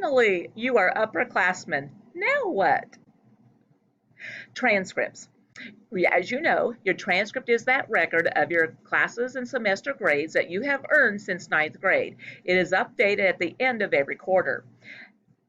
Finally, you are upperclassmen. Now what? Transcripts. As you know, your transcript is that record of your classes and semester grades that you have earned since ninth grade. It is updated at the end of every quarter.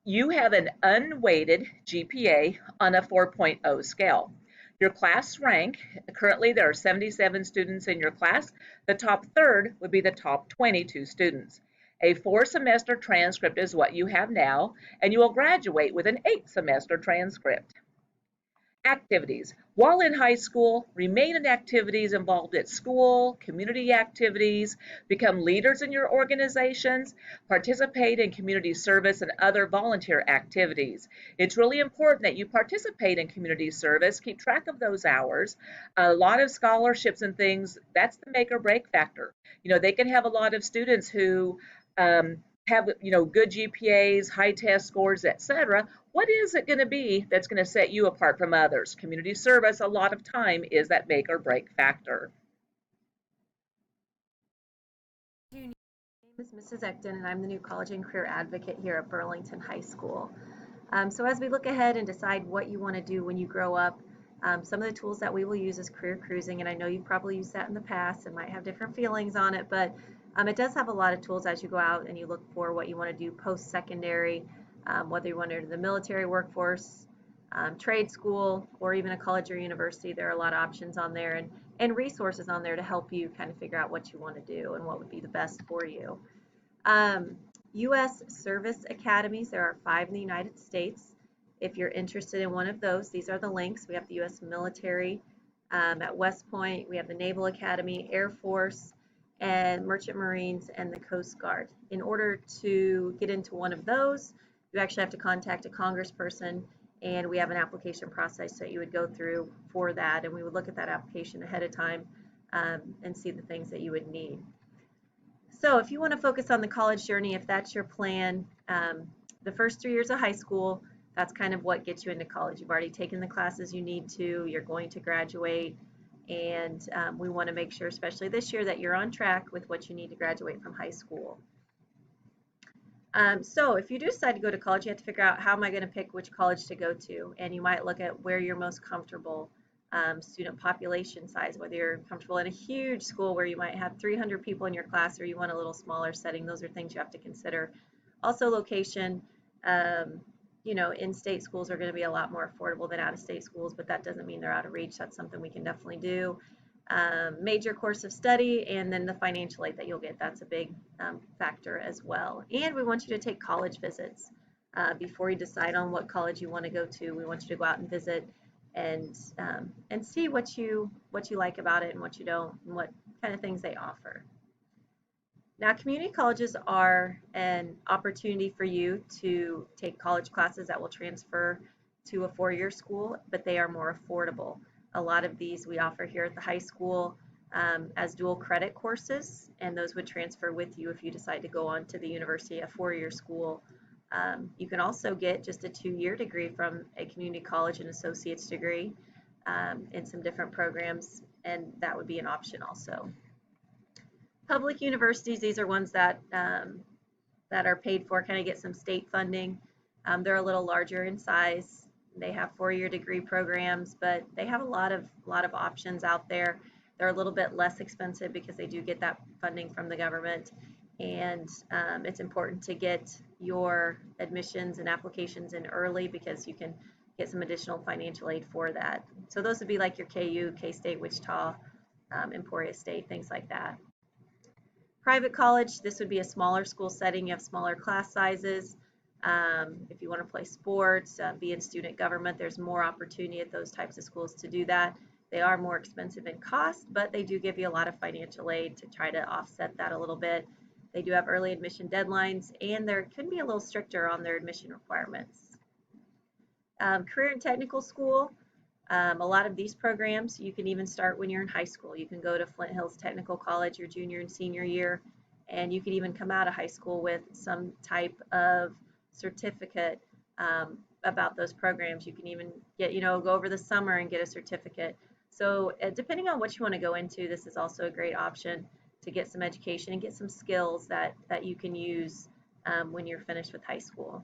You have an unweighted GPA on a 4.0 scale. Your class rank, currently there are 77 students in your class. The top third would be the top 22 students. A 4-semester transcript is what you have now, and you will graduate with an 8-semester transcript. Activities. While in high school, remain in activities involved at school, community activities, become leaders in your organizations, participate in community service and other volunteer activities. It's really important that you participate in community service, keep track of those hours. A lot of scholarships and things, that's the make or break factor. They can have a lot of students who have good GPAs, high test scores, etc. What is it going to be that's going to set you apart from others? Community service a lot of time is that make or break factor. My name is Mrs. Ecton, and I'm the new college and career advocate here at Burlington High School. So as we look ahead and decide what you want to do when you grow up, some of the tools that we will use is career cruising, and I know you've probably used that in the past and might have different feelings on it, but it does have a lot of tools as you go out and you look for what you want to do post-secondary, whether you want to enter the military workforce, trade school, or even a college or university. There are a lot of options on there and resources on there to help you kind of figure out what you want to do and what would be the best for you. U.S. Service Academies, there are 5 in the United States. If you're interested in one of those, these are the links. We have the U.S. military at West Point. We have the Naval Academy, Air Force, and Merchant Marines, and the Coast Guard. In order to get into one of those, you actually have to contact a congressperson, and we have an application process that you would go through for that, and we would look at that application ahead of time and see the things that you would need. So if you want to focus on the college journey, if that's your plan, the first 3 years of high school, that's kind of what gets you into college. You've already taken the classes you need to, you're going to graduate, and we want to make sure, especially this year, that you're on track with what you need to graduate from high school. So if you do decide to go to college, you have to figure out, how am I going to pick which college to go to? And you might look at where you're most comfortable, student population size, whether you're comfortable in a huge school where you might have 300 people in your class, or you want a little smaller setting. Those are things you have to consider. Also location. In-state schools are going to be a lot more affordable than out-of-state schools, but that doesn't mean they're out of reach. That's something we can definitely do. Major course of study, and then the financial aid that you'll get. That's a big factor as well. And we want you to take college visits before you decide on what college you want to go to. We want you to go out and visit and see what you like about it and what you don't, and what kind of things they offer. Now, community colleges are an opportunity for you to take college classes that will transfer to a 4-year school, but they are more affordable. A lot of these we offer here at the high school as dual credit courses, and those would transfer with you if you decide to go on to the university, a 4-year school. You can also get just a 2-year degree from a community college, an associate's degree in some different programs, and that would be an option also. Public universities, these are ones that are paid for, kind of get some state funding. They're a little larger in size. They have 4-year degree programs, but they have a lot of options out there. They're a little bit less expensive because they do get that funding from the government, and it's important to get your admissions and applications in early because you can get some additional financial aid for that. So those would be like your KU, K-State, Wichita, Emporia State, things like that. Private college, this would be a smaller school setting. You have smaller class sizes. If you want to play sports, be in student government, there's more opportunity at those types of schools to do that. They are more expensive in cost, but they do give you a lot of financial aid to try to offset that a little bit. They do have early admission deadlines, and they can be a little stricter on their admission requirements. Career and technical school, a lot of these programs, you can even start when you're in high school. You can go to Flint Hills Technical College your junior and senior year, and you can even come out of high school with some type of certificate about those programs. You can even get, go over the summer and get a certificate. So depending on what you want to go into, this is also a great option to get some education and get some skills that you can use when you're finished with high school.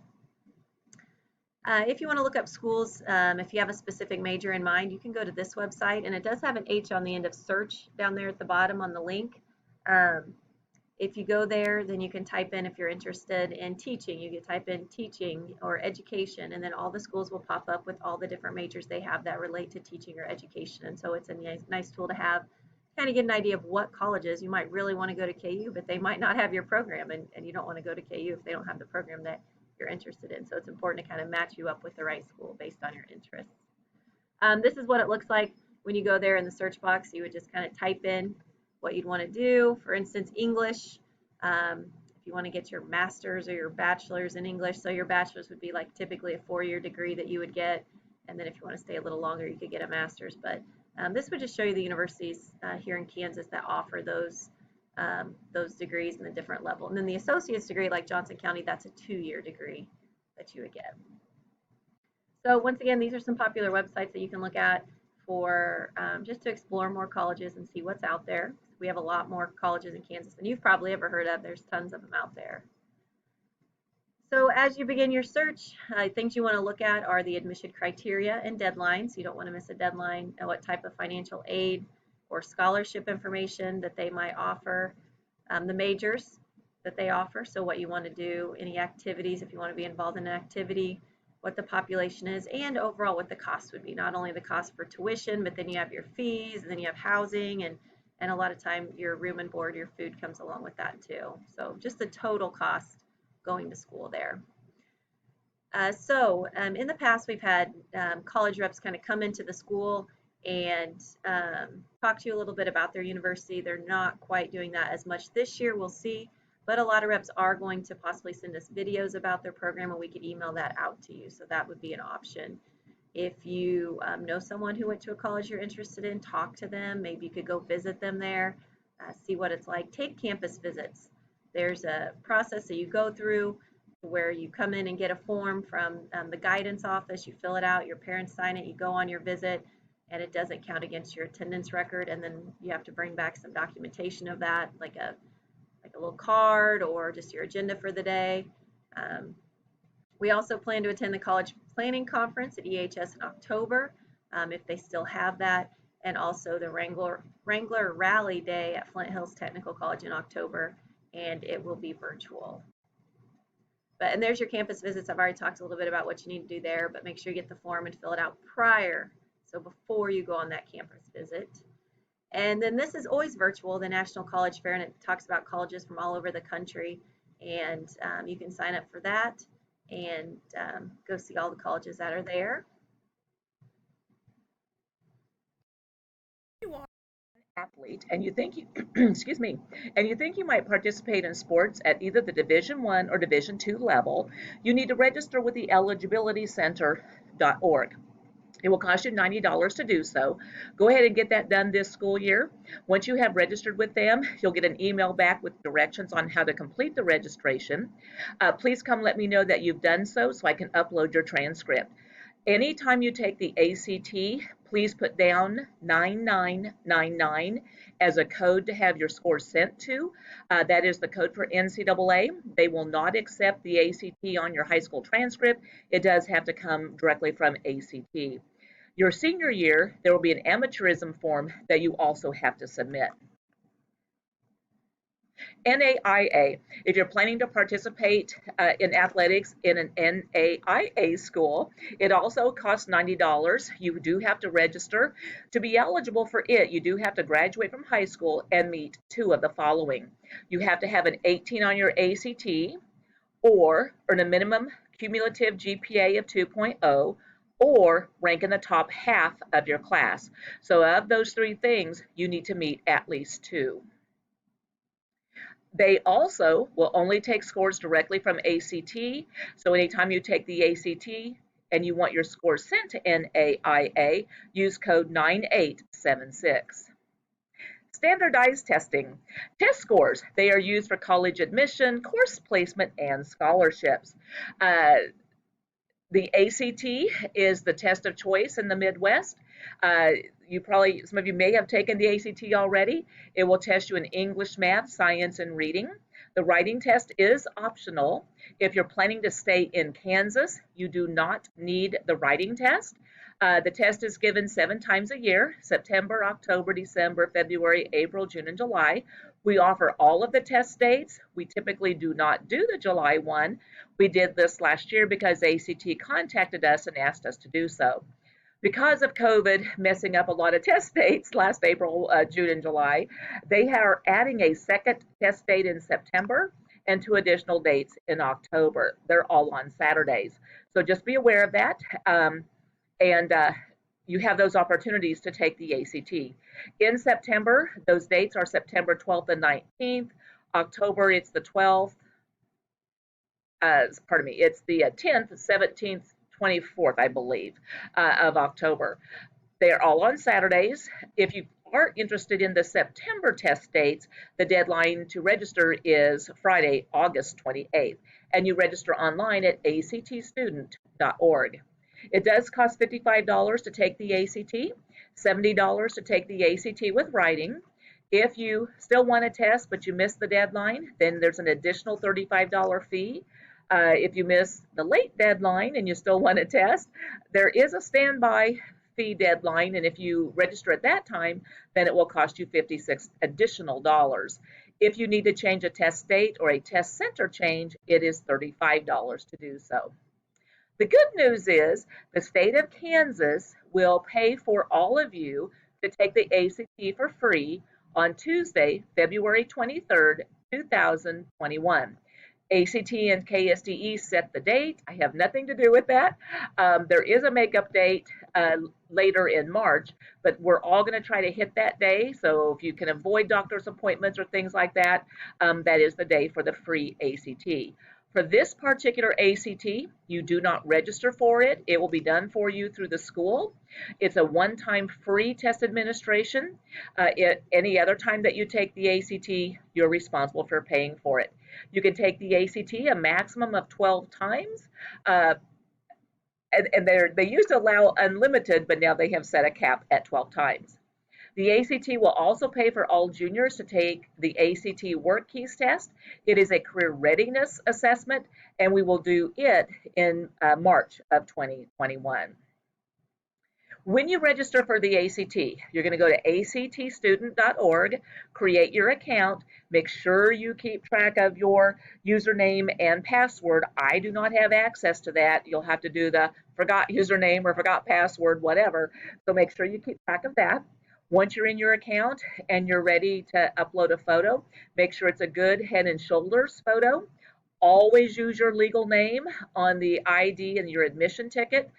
If you want to look up schools, if you have a specific major in mind, you can go to this website, and it does have an H on the end of search down there at the bottom on the link. If you go there, then you can type in, if you're interested in teaching, you can type in teaching or education, and then all the schools will pop up with all the different majors they have that relate to teaching or education. And so it's a nice tool to have, kind of get an idea of what colleges you might really want to go to KU, but they might not have your program, and you don't want to go to KU if they don't have the program that you're interested in. So it's important to kind of match you up with the right school based on your interests. This is what it looks like when you go there in the search box. You would just kind of type in what you'd want to do. For instance, English. If you want to get your master's or your bachelor's in English, so your bachelor's would be like typically a 4-year degree that you would get, and then if you want to stay a little longer, you could get a master's. But this would just show you the universities here in Kansas that offer those degrees in a different level. And then the associate's degree, like Johnson County, that's a 2-year degree that you would get. So once again, these are some popular websites that you can look at for just to explore more colleges and see what's out there. We have a lot more colleges in Kansas than you've probably ever heard of. There's tons of them out there. So as you begin your search, things you want to look at are the admission criteria and deadlines. You don't want to miss a deadline, and what type of financial aid or scholarship information that they might offer, the majors that they offer, so what you want to do, any activities, if you want to be involved in an activity, what the population is, and overall what the cost would be. Not only the cost for tuition, but then you have your fees, and then you have housing, and a lot of time your room and board, your food comes along with that too. So just the total cost going to school there. In the past, we've had college reps kind of come into the school and talk to you a little bit about their university. They're not quite doing that as much this year, we'll see, but a lot of reps are going to possibly send us videos about their program, and we could email that out to you, so that would be an option. If you know someone who went to a college you're interested in, talk to them. Maybe you could go visit them there, see what it's like. Take campus visits. There's a process that you go through where you come in and get a form from the guidance office. You fill it out, your parents sign it, you go on your visit, and it doesn't count against your attendance record, and then you have to bring back some documentation of that, like a little card or just your agenda for the day. We also plan to attend the College Planning Conference at EHS in October, if they still have that, and also the Wrangler Rally Day at Flint Hills Technical College in October, and it will be virtual. And there's your campus visits. I've already talked a little bit about what you need to do there, but make sure you get the form and fill it out prior, so before you go on that campus visit. And then this is always virtual, the National College Fair, and it talks about colleges from all over the country, and you can sign up for that and go see all the colleges that are there. You are an athlete and you think you, excuse me, and you think you might participate in sports at either the Division I or Division II level, you need to register with the eligibilitycenter.org. It will cost you $90 to do so. Go ahead and get that done this school year. Once you have registered with them, you'll get an email back with directions on how to complete the registration. Please come let me know that you've done so I can upload your transcript. Anytime you take the ACT, please put down 9999 as a code to have your score sent to. That is the code for NCAA. They will not accept the ACT on your high school transcript. It does have to come directly from ACT. Your senior year, there will be an amateurism form that you also have to submit. NAIA. If you're planning to participate in athletics in an NAIA school, it also costs $90. You do have to register. To be eligible for it, you do have to graduate from high school and meet 2 of the following. You have to have an 18 on your ACT or earn a minimum cumulative GPA of 2.0 or rank in the top half of your class. So of those 3 things, you need to meet at least 2. They also will only take scores directly from ACT, so anytime you take the ACT and you want your score sent to NAIA, use code 9876. Standardized testing. Test scores, they are used for college admission, course placement, and scholarships. The ACT is the test of choice in the Midwest. Some of you may have taken the ACT already. It will test you in English, math, science, and reading. The writing test is optional. If you're planning to stay in Kansas, you do not need the writing test. The test is given 7 times a year: September, October, December, February, April, June, and July. We offer all of the test dates. We typically do not do the July one. We did this last year because ACT contacted us and asked us to do so. Because of COVID messing up a lot of test dates last April, June, and July, they are adding a second test date in September and 2 additional dates in October. They're all on Saturdays. So just be aware of that. And you have those opportunities to take the ACT. In September, those dates are September 12th and 19th. October, it's the 12th. It's the 10th, 17th, 24th, I believe, of October. They're all on Saturdays. If you are interested in the September test dates, the deadline to register is Friday, August 28th, and you register online at actstudent.org. It does cost $55 to take the ACT, $70 to take the ACT with writing. If you still want to test but you missed the deadline, then there's an additional $35 fee. If you miss the late deadline and you still want to test, there is a standby fee deadline, and if you register at that time, then it will cost you $56 additional dollars. If you need to change a test date or a test center change, it is $35 to do so. The good news is the state of Kansas will pay for all of you to take the ACT for free on Tuesday, February 23rd, 2021. ACT and KSDE set the date. I have nothing to do with that. There is a makeup date later in March, but we're all going to try to hit that day. So if you can avoid doctor's appointments or things like that, that is the day for the free ACT. For this particular ACT, you do not register for it. It will be done for you through the school. It's a one-time free test administration. Any other time that you take the ACT, you're responsible for paying for it. You can take the ACT a maximum of 12 times. And they used to allow unlimited, but now they have set a cap at 12 times. The ACT will also pay for all juniors to take the ACT Work Keys test. It is a career readiness assessment, and we will do it in March of 2021. When you register for the ACT, you're going to go to actstudent.org, create your account, make sure you keep track of your username and password. I do not have access to that. You'll have to do the forgot username or forgot password, whatever. So make sure you keep track of that. Once you're in your account and you're ready to upload a photo, make sure it's a good head and shoulders photo. Always use your legal name on the ID and your admission ticket.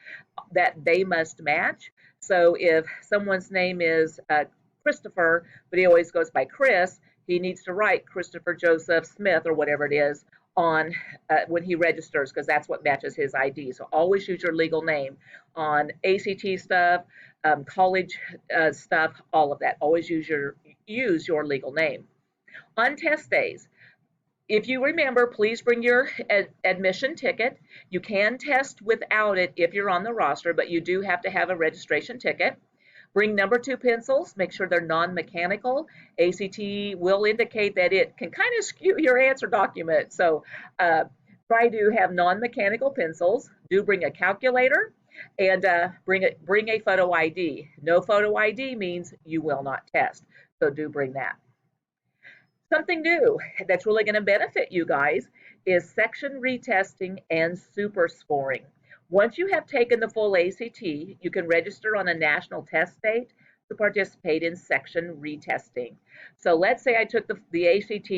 That they must match. So if someone's name is Christopher, but he always goes by Chris, he needs to write Christopher Joseph Smith or whatever it is on when he registers, because that's what matches his ID. So always use your legal name on ACT stuff, college stuff, all of that. Always use your legal name. On test days, if you remember, please bring your admission ticket. You can test without it if you're on the roster, but you do have to have a registration ticket. Bring number 2 pencils. Make sure they're non-mechanical. ACT will indicate that it can kind of skew your answer document. So try to have non-mechanical pencils. Do bring a calculator and bring a photo ID. No photo ID means you will not test. So do bring that. Something new that's really going to benefit you guys is section retesting and SUPERSCORING. Once you have taken the full ACT, you can register on a national test date to participate in section retesting. So let's say I took the ACT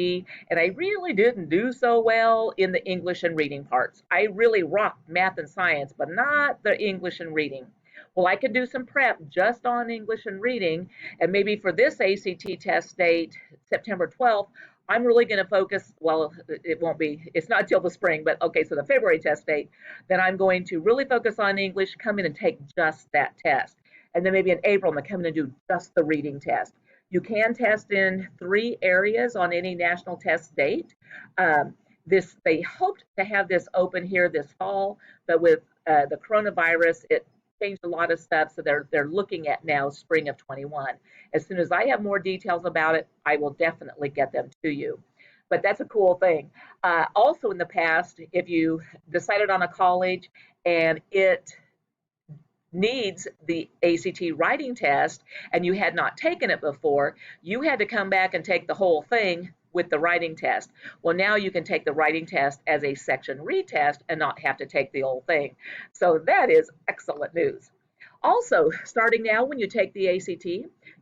and I really didn't do so well in the English and reading parts. I really rocked math and science, but not the English and reading. Well, I could do some prep just on English and reading, and maybe for this ACT test date, September 12th, I'm really going to focus, well, it's not till the spring, but okay, so the February test date, then I'm going to really focus on English, come in and take just that test. And then maybe in April, I'm going to come in and do just the reading test. You can test in 3 areas on any national test date. They hoped to have this open here this fall, but with the coronavirus, it changed a lot of stuff, so they're looking at now spring of 21. As soon as I have more details about it, I will definitely get them to you. but that's a cool thing. Also in the past, if you decided on a college and it needs the ACT writing test and you had not taken it before, you had to come back and take the whole thing with the writing test. Well, now you can take the writing test as a section retest and not have to take the whole thing. So that is excellent news. Also, starting now, when you take the ACT,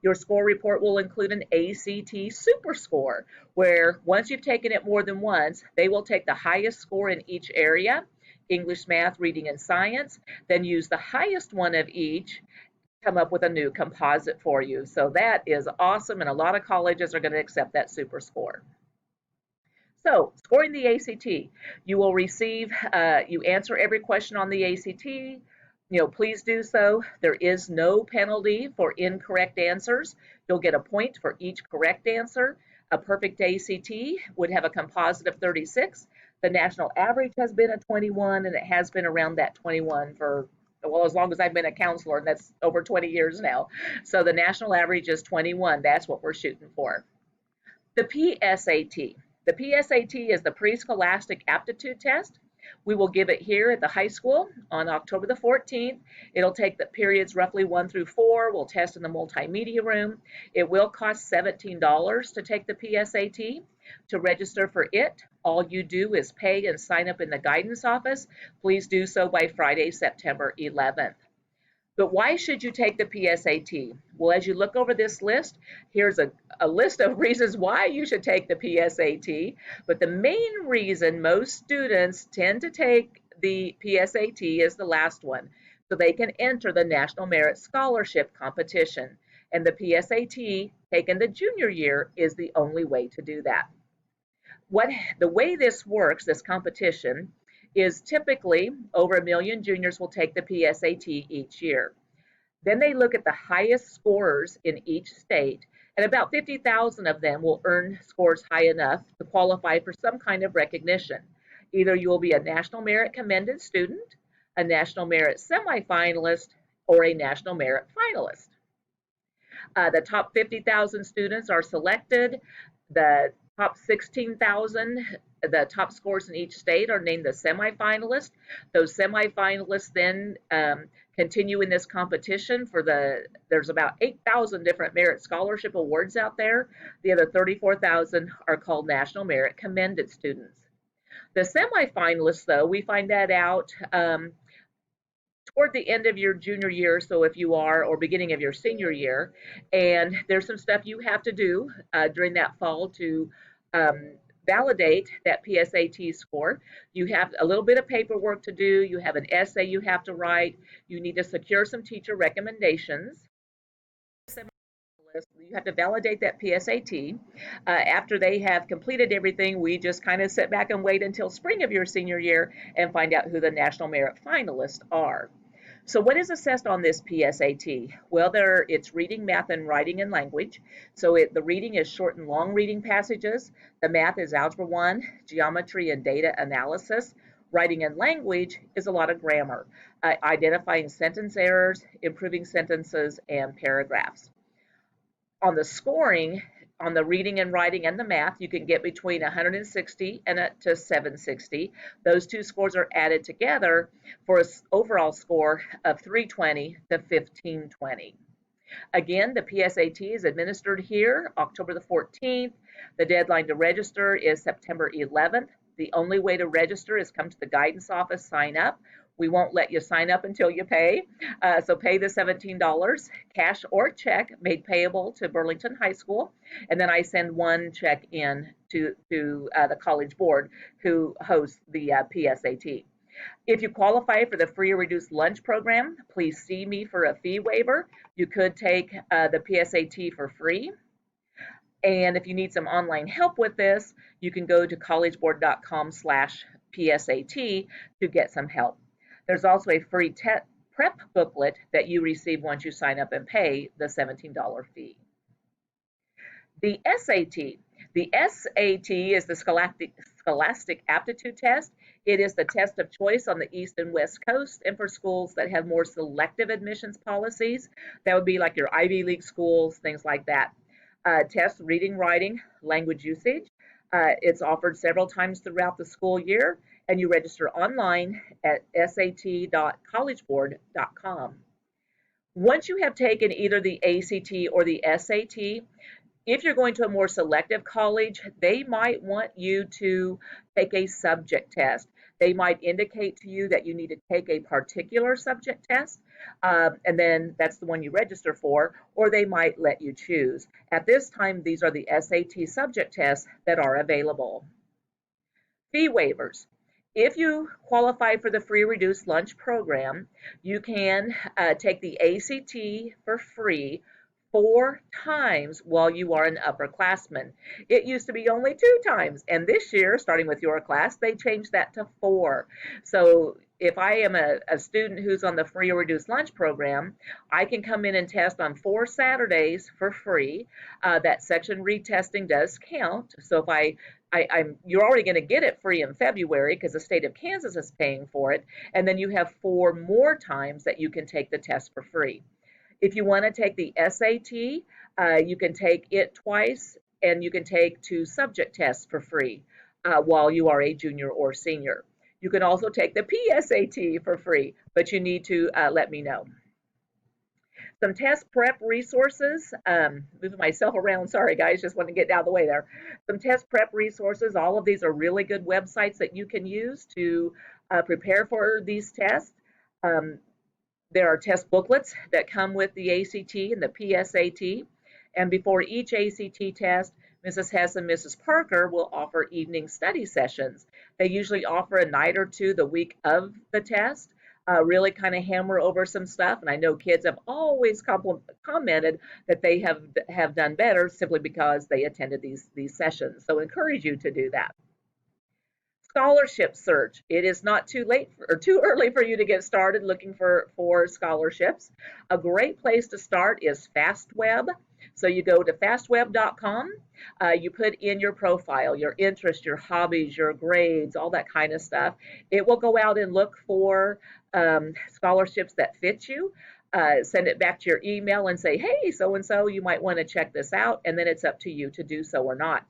your score report will include an ACT super score, where once you've taken it more than once, they will take the highest score in each area, English, math, reading, and science, then use the highest one of each, come up with a new composite for you. So that is awesome, and a lot of colleges are going to accept that super score. So, scoring the ACT, you will receive, you answer every question on the ACT. Please do so. There is no penalty for incorrect answers. You'll get a point for each correct answer. A perfect ACT would have a composite of 36. The national average has been a 21, and it has been around that 21 for, well, as long as I've been a counselor, and that's over 20 years now. So the national average is 21. That's what we're shooting for. The PSAT. The PSAT is the Pre-Scholastic Aptitude Test. We will give it here at the high school on October the 14th. It'll take the periods roughly 1 through 4. We'll test in the multimedia room. It will cost $17 to take the PSAT. To register for it, all you do is pay and sign up in the guidance office. Please do so by Friday, September 11th. But why should you take the PSAT? Well, as you look over this list, here's a list of reasons why you should take the PSAT. But the main reason most students tend to take the PSAT is the last one, so they can enter the National Merit Scholarship competition. And the PSAT taken the junior year is the only way to do that. The way this works, this competition, is typically over 1 million juniors will take the PSAT each year. Then they look at the highest scorers in each state, and about 50,000 of them will earn scores high enough to qualify for some kind of recognition. Either you will be a National Merit Commended Student, a National Merit Semi-Finalist, or a National Merit Finalist. The top 50,000 students are selected. The top 16,000, the top scores in each state are named the semifinalists. Those semifinalists then continue in this competition there's about 8,000 different merit scholarship awards out there. The other 34,000 are called National Merit Commended Students. The semifinalists, though, we find that out toward the end of your junior year, so if you are, or beginning of your senior year, and there's some stuff you have to do during that fall to validate that PSAT score. You have a little bit of paperwork to do. You have an essay you have to write. You need to secure some teacher recommendations. You have to validate that PSAT. After they have completed everything, we just kind of sit back and wait until spring of your senior year and find out who the National Merit Finalists are. So what is assessed on this PSAT? Well, it's reading, math, and writing and language. So the reading is short and long reading passages. The math is Algebra 1, geometry, and data analysis. Writing and language is a lot of grammar, identifying sentence errors, improving sentences, and paragraphs. On the scoring, on the reading and writing and the math, you can get between 160 and up to 760. Those two scores are added together for an overall score of 320 to 1520. Again, the PSAT is administered here October the 14th. The deadline to register is September 11th. The only way to register is come to the guidance office, sign up. We won't let you sign up until you pay. So pay the $17, cash or check, made payable to Burlington High School. And then I send one check in to the college board who hosts the PSAT. If you qualify for the free or reduced lunch program, please see me for a fee waiver. You could take the PSAT for free. And if you need some online help with this, you can go to collegeboard.com/PSAT to get some help. There's also a free prep booklet that you receive once you sign up and pay the $17 fee. The SAT. The SAT is the Scholastic Aptitude Test. It is the test of choice on the East and West Coast, and for schools that have more selective admissions policies. That would be like your Ivy League schools, things like that. Tests reading, writing, language usage. It's offered several times throughout the school year, and you register online at sat.collegeboard.com. Once you have taken either the ACT or the SAT, if you're going to a more selective college, they might want you to take a subject test. They might indicate to you that you need to take a particular subject test, and then that's the one you register for, or they might let you choose. At this time, these are the SAT subject tests that are available. Fee waivers. If you qualify for the free reduced lunch program, you can take the ACT for free 4 times while you are an upperclassman. It used to be only 2 times, and this year, starting with your class, they changed that to 4. So if I am a student who's on the free or reduced lunch program, I can come in and test on 4 Saturdays for free. That section retesting does count. So if you're already going to get it free in February because the state of Kansas is paying for it, and then you have 4 more times that you can take the test for free. If you want to take the SAT, you can take it twice, and you can take 2 subject tests for free while you are a junior or senior. You can also take the PSAT for free, but you need to let me know. Some test prep resources. Moving myself around, sorry guys, just want to get out of the way there. Some test prep resources. All of these are really good websites that you can use to prepare for these tests. There are test booklets that come with the ACT and the PSAT, and before each ACT test, Mrs. Hess and Mrs. Parker will offer evening study sessions. They usually offer a night or two the week of the test, really kind of hammer over some stuff, and I know kids have always commented that they have done better simply because they attended these sessions, so I encourage you to do that. Scholarship search. It is not too late or too early for you to get started looking for scholarships. A great place to start is FastWeb. So you go to fastweb.com, you put in your profile, your interests, your hobbies, your grades, all that kind of stuff. It will go out and look for scholarships that fit you. Send it back to your email and say, hey, so-and-so, you might want to check this out, and then it's up to you to do so or not.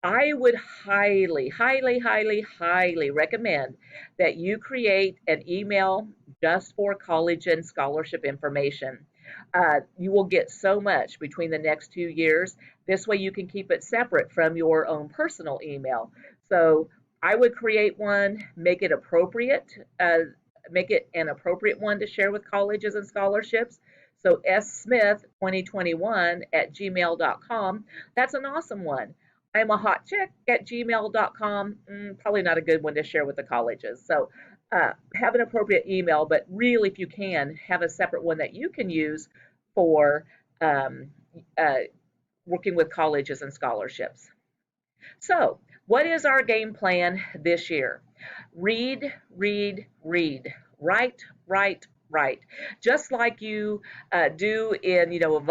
I would highly, highly, highly, highly recommend that you create an email just for college and scholarship information. You will get so much between the next 2 years. This way you can keep it separate from your own personal email. So I would create one, make it appropriate, make it an appropriate one to share with colleges and scholarships. So smith2021@gmail.com, that's an awesome one. I'm a hot chick at gmail.com, probably not a good one to share with the colleges. So have an appropriate email, but really, if you can, have a separate one that you can use for working with colleges and scholarships. So what is our game plan this year? Read, read, read. Write, write, right. Just like you do in,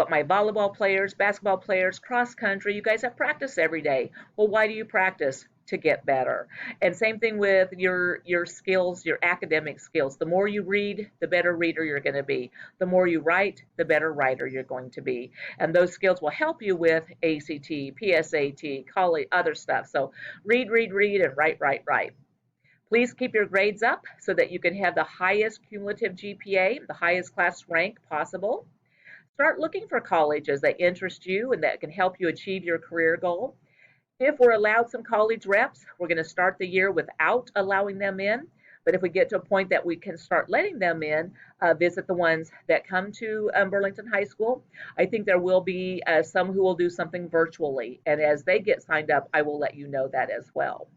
my volleyball players, basketball players, cross country, you guys have practice every day. Well, why do you practice? To get better. And same thing with your skills, your academic skills. The more you read, the better reader you're going to be. The more you write, the better writer you're going to be. And those skills will help you with ACT, PSAT, college, other stuff. So read, read, read, and write, write, write. Please keep your grades up so that you can have the highest cumulative GPA, the highest class rank possible. Start looking for colleges that interest you and that can help you achieve your career goal. If we're allowed some college reps, we're going to start the year without allowing them in. But if we get to a point that we can start letting them in, visit the ones that come to Burlington High School. I think there will be some who will do something virtually. And as they get signed up, I will let you know that as well.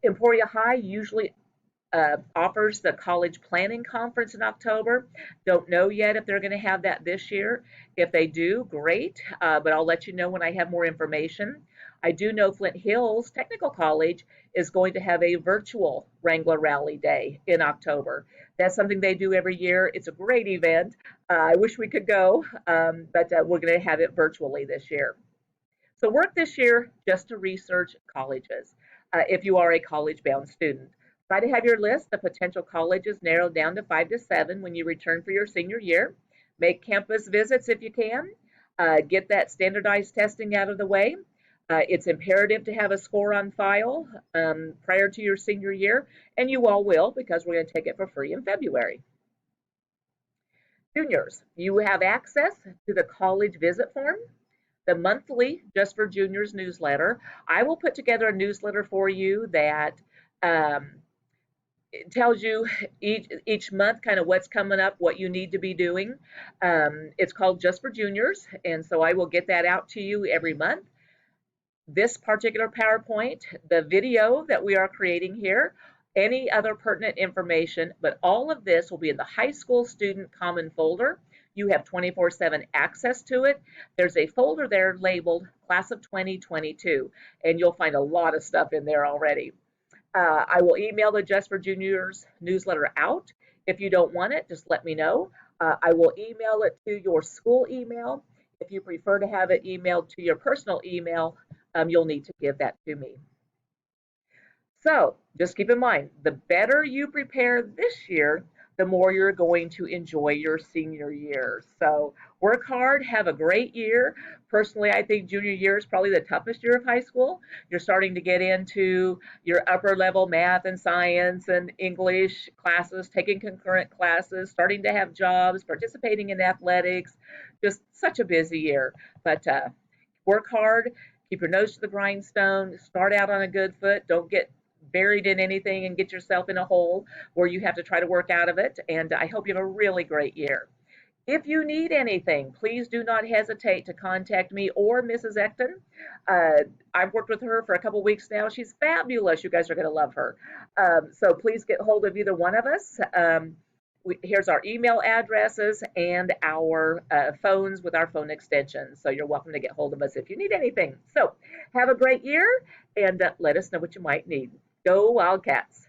Emporia High usually offers the college planning conference in October. Don't know yet if they're going to have that this year. If they do, great, but I'll let you know when I have more information. I do know Flint Hills Technical College is going to have a virtual Wrangler Rally Day in October. That's something they do every year. It's a great event. I wish we could go, but we're going to have it virtually this year. So work this year just to research colleges if you are a college-bound student. Try to have your list of potential colleges narrowed down to 5 to 7 when you return for your senior year. Make campus visits if you can. Get that standardized testing out of the way. It's imperative to have a score on file prior to your senior year, and you all will because we're going to take it for free in February. Juniors, you have access to the college visit form, the monthly Just for Juniors newsletter. I will put together a newsletter for you that it tells you each month kind of what's coming up, what you need to be doing. It's called Just for Juniors, and so I will get that out to you every month. This particular PowerPoint, the video that we are creating here, any other pertinent information, but all of this will be in the high school student common folder. You have 24/7 access to it. There's a folder there labeled Class of 2022, and you'll find a lot of stuff in there already. I will email the Just for Juniors newsletter out. If you don't want it, just let me know. I will email it to your school email. If you prefer to have it emailed to your personal email, you'll need to give that to me. So just keep in mind, the better you prepare this year, the more you're going to enjoy your senior year. So work hard, have a great year. Personally, I think junior year is probably the toughest year of high school. You're starting to get into your upper level math and science and English classes, taking concurrent classes, starting to have jobs, participating in athletics. Just such a busy year. But work hard, keep your nose to the grindstone, start out on a good foot, don't get buried in anything and get yourself in a hole where you have to try to work out of it. And I hope you have a really great year. If you need anything, please do not hesitate to contact me or Mrs. Ecton. I've worked with her for a couple weeks now. She's fabulous. You guys are going to love her. So please get hold of either one of us. Here's our email addresses and our phones with our phone extensions. So you're welcome to get hold of us if you need anything. So have a great year and let us know what you might need. Go Wildcats!